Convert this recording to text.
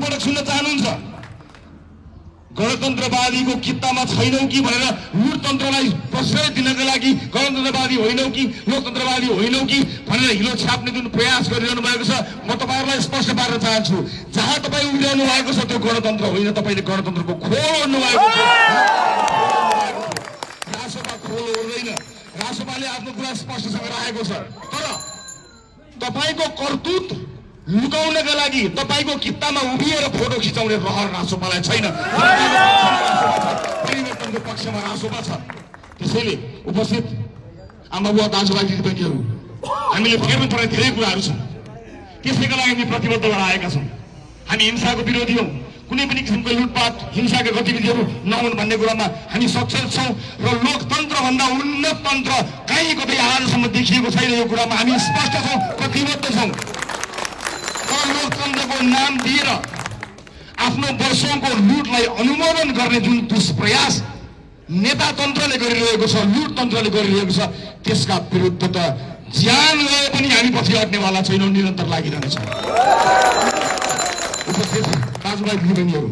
पटक सुन्न चाहनुहुन्छ? गणतन्त्रवादीको कित्तामा छैनौ कि भनेर लुटतन्त्रलाई प्रश्रय दिनका लागि गणतन्त्रवादी होइनौ कि लोकतन्त्रवादी होइनौ कि भनेर हिलो छाप्ने जुन प्रयास गरिरहनु भएको छ, म तपाईहरुलाई स्पष्ट पार्न चाहन्छु, जहाँ तपाई उभिरहनु भएको छ त्यो गणतन्त्र होइन, तपाईले गणतन्त्रको खोल ओड्नु भएको छ। रासोपा खोल ओड्दैन, रासोपाले आफ्नो कुरा स्पष्टसँग राखेको छ। तर तपाईको करतुत लुकाउनका लागि तपाईको कित्तामा उभिएर फोटो खिचाउने रहर रासोपालाई छैन। परिवर्तनको पक्षमा रासोपा छ। त्यसैले उपस्थित आमाबुवा दाजुभाइ दिदीबहिनीहरू, हामीले फेर्नुपर्ने धेरै कुराहरू छन्। त्यसैका लागि हामी प्रतिबद्ध भएर आएका छौँ। हामी हिंसाको विरोधी हौँ। कुनै पनि किसिमको लुटपाट हिंसाका गतिविधिहरू नहुन् भन्ने कुरामा हामी सचेत छौँ र लोकतन्त्रभन्दा उन्नत तन्त्र कहीँ कतै आजसम्म देखिएको छैन, यो कुरामा हामी स्पष्ट छौँ, प्रतिबद्ध छौँ। लोकतन्त्रको नाम दिएर आफ्नो वर्षौंको लुटलाई अनुमोदन गर्ने जुन दुष्प्रयास नेतातन्त्रले गरिरहेको छ, लुटतन्त्रले गरिरहेको छ, त्यसका विरुद्ध त ज्यान गए पनि हामी पछि हट्नेवाला छैनौँ, निरन्तर लागिरहनेछौँ। उपस्थित दाजुभाइ दिदीबहिनीहरू,